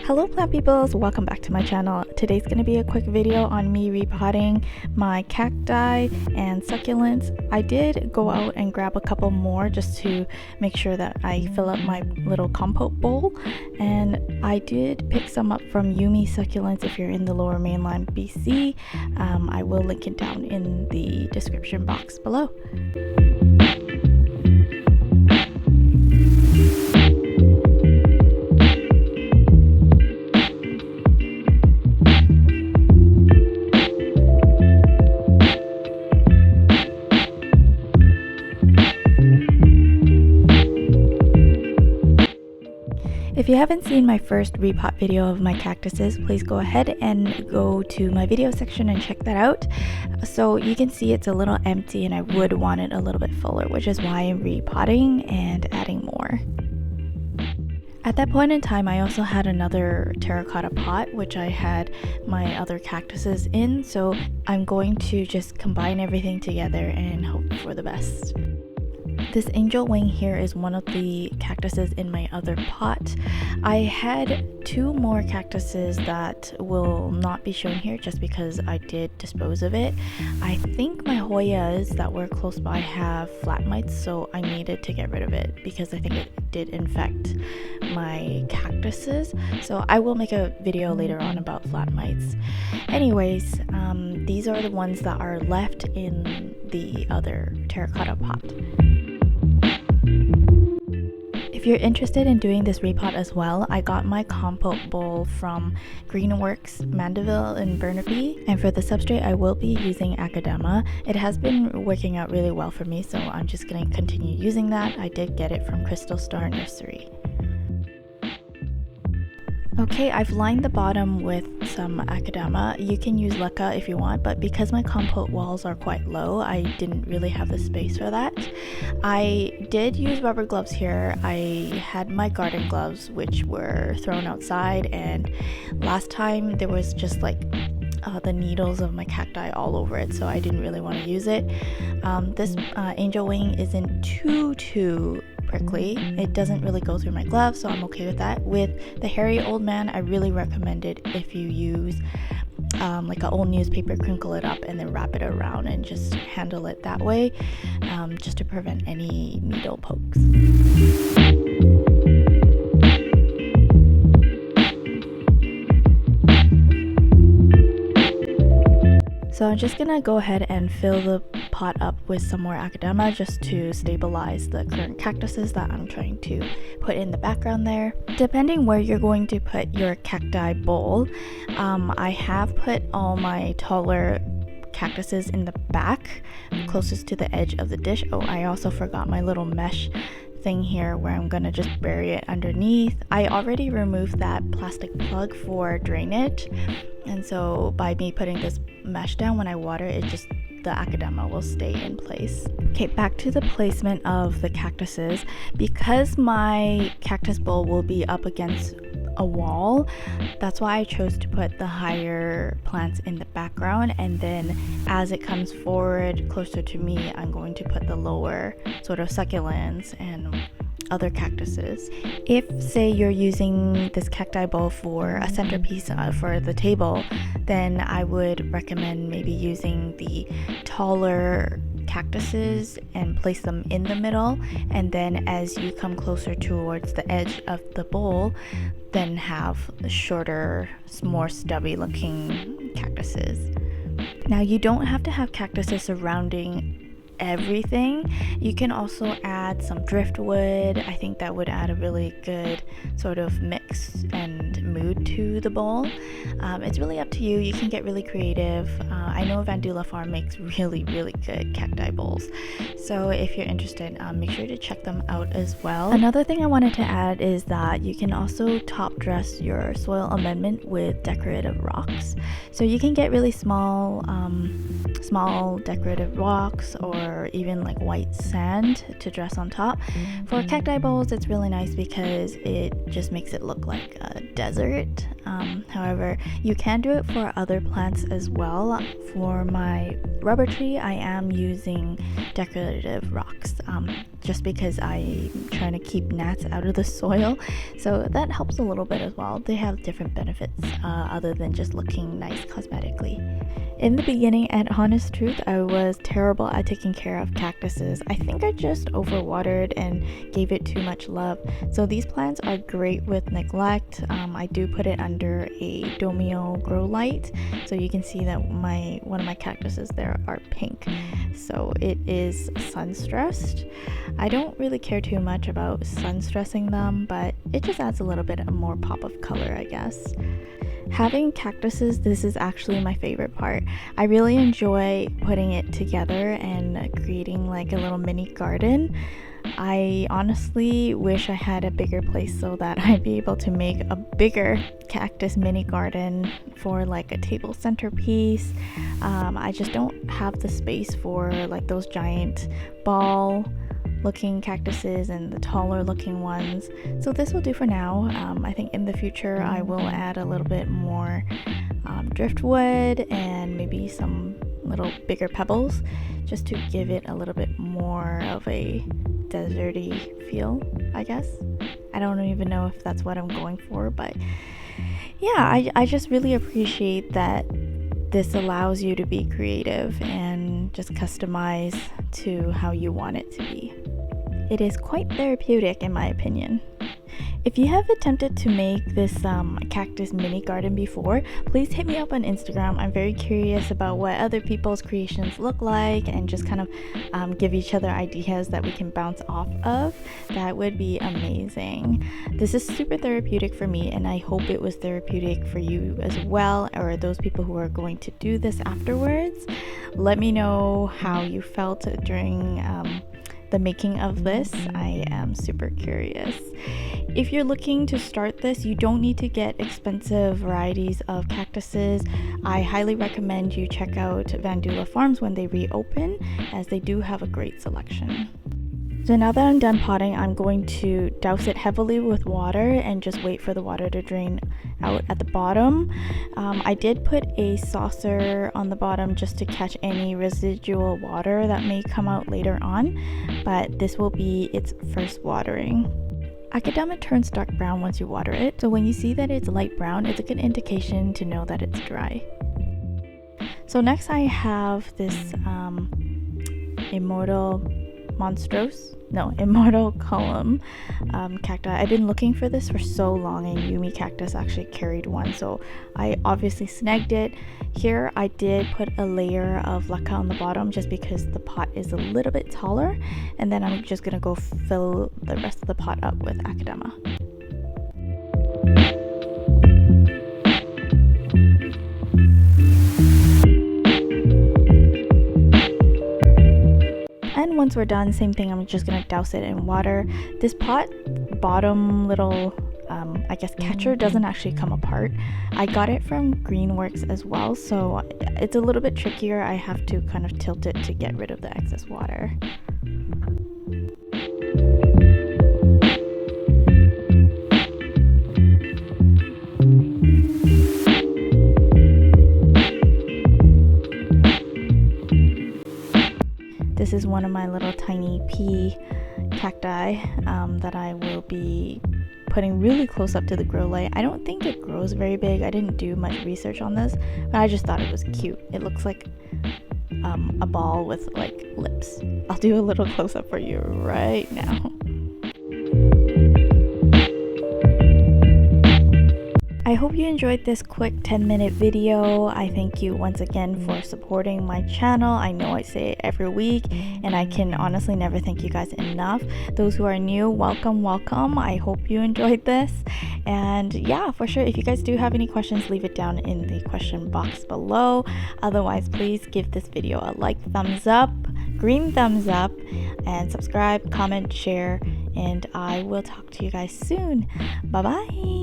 Hello plant peoples, welcome back to my channel. Today's going to be a quick video on me repotting my cacti and succulents. I did go out and grab a couple more just to make sure that I fill up my little compost bowl, and I did pick some up from YUMI succulents if you're in the Lower Mainland BC. I will link it down in the description box below. If you haven't seen my first repot video of my cactuses, please go ahead and go to my video section and check that out. So you can see it's a little empty and I would want it a little bit fuller, which is why I'm repotting and adding more. At that point in time, I also had another terracotta pot, which I had my other cactuses in. So I'm going to just combine everything together and hope for the best. This angel wing here is one of the cactuses in my other pot. I had two more cactuses that will not be shown here just because I did dispose of it. I think my Hoyas that were close by have flat mites, so I needed to get rid of it because I think it did infect my cactuses. So I will make a video later on about flat mites. Anyways, these are the ones that are left in the other terracotta pot. If you're interested in doing this repot as well, I got my compost bowl from GARDENWORKS Mandeville in Burnaby, and for the substrate I will be using Academa. It has been working out really well for me, so I'm just going to continue using that. I did get it from Crystal Star Nursery. Okay, I've lined the bottom with some Academa. You can use Leca if you want, but because my compost walls are quite low, I didn't really have the space for that. I did use rubber gloves here. I had my garden gloves, which were thrown outside, and last time there was just like the needles of my cacti all over it, so I didn't really want to use it. This angel wing isn't too prickly. It doesn't really go through my gloves, so I'm okay with that. With the hairy old man, I really recommend it if you use like an old newspaper, crinkle it up and then wrap it around and just handle it that way, just to prevent any needle pokes. So I'm just gonna go ahead and fill the pot up with some more Academa just to stabilize the current cactuses that I'm trying to put in the background there. Depending where you're going to put your cacti bowl, I have put all my taller cactuses in the back, closest to the edge of the dish. Oh, I also forgot my little mesh thing here where I'm gonna just bury it underneath. I already removed that plastic plug for drainage, and so by me putting this mesh down, when I water it, just the Academa will stay in place. Okay, back to the placement of the cactuses. Because my cactus bowl will be up against a wall, that's why I chose to put the higher plants in the background, and then as it comes forward closer to me, I'm going to put the lower sort of succulents and other cactuses. If say you're using this cacti bowl for a centerpiece for the table, then I would recommend maybe using the taller cactuses and place them in the middle, and then as you come closer towards the edge of the bowl, then have the shorter, more stubby looking cactuses. Now you don't have to have cactuses surrounding everything. You can also add some driftwood. I think that would add a really good sort of mix and mood to the bowl. It's really up to you. You can get really creative. I know VANDULA Farm makes really good cacti bowls, so if you're interested, make sure to check them out as well. Another thing I wanted to add is that you can also top dress your soil amendment with decorative rocks. So you can get really small decorative rocks, or even like white sand to dress on top. For cacti bowls, it's really nice because it just makes it look like a desert. However, you can do it for other plants as well. For my rubber tree, I am using decorative rocks. just because I'm trying to keep gnats out of the soil, so that helps a little bit as well. They have different benefits other than just looking nice cosmetically. In the beginning, and honest truth, I was terrible at taking care of cactuses. I think I just overwatered and gave it too much love. So these plants are great with neglect. I do put it under a Domio grow light, so you can see that one of my cactuses there are pink. So it is sun stressed. I don't really care too much about sun stressing them, but it just adds a little bit more pop of color, I guess. Having cactuses, this is actually my favorite part. I really enjoy putting it together and creating like a little mini garden. I honestly wish I had a bigger place so that I'd be able to make a bigger cactus mini garden for like a table centerpiece. I just don't have the space for like those giant ball looking cactuses and the taller looking ones, so this will do for now. I think in the future I will add a little bit more driftwood and maybe some little bigger pebbles just to give it a little bit more of a deserty feel, I guess. I don't even know if that's what I'm going for, but yeah, I just really appreciate that this allows you to be creative and just customize to how you want it to be. It is quite therapeutic in my opinion. If you have attempted to make this cactus mini garden before, please hit me up on Instagram. I'm very curious about what other people's creations look like and just kind of give each other ideas that we can bounce off of. That would be amazing. This is super therapeutic for me, and I hope it was therapeutic for you as well, or those people who are going to do this afterwards. Let me know how you felt during the making of this. I am super curious. If you're looking to start this, you don't need to get expensive varieties of cactuses. I highly recommend you check out VANDULA farms when they reopen, as they do have a great selection. So now that I'm done potting, I'm going to douse it heavily with water and just wait for the water to drain out at the bottom. I did put a saucer on the bottom just to catch any residual water that may come out later on, but this will be its first watering. Akadama turns dark brown once you water it, so when you see that it's light brown, it's a good indication to know that it's dry. So next I have this Immortal Column cacti. I've been looking for this for so long, and YUMI Cactus actually carried one, so I obviously snagged it. Here I did put a layer of leca on the bottom just because the pot is a little bit taller, and then I'm just gonna go fill the rest of the pot up with Akadama. And once we're done, same thing, I'm just gonna douse it in water. This pot bottom little I guess catcher doesn't actually come apart. I got it from GARDENWORKS as well, so it's a little bit trickier. I have to kind of tilt it to get rid of the excess water. This is one of my little tiny pea cacti that I will be putting really close up to the grow light. I don't think it grows very big. I didn't do much research on this, but I just thought it was cute. It looks like a ball with like lips. I'll do a little close up for you right now. I hope you enjoyed this quick 10-minute video. I thank you once again for supporting my channel. I know I say it every week, and I can honestly never thank you guys enough. Those who are new, welcome. I hope you enjoyed this. And yeah, for sure, if you guys do have any questions, leave it down in the question box below. Otherwise, please give this video a like, thumbs up, green thumbs up, and subscribe, comment, share, and I will talk to you guys soon. Bye bye.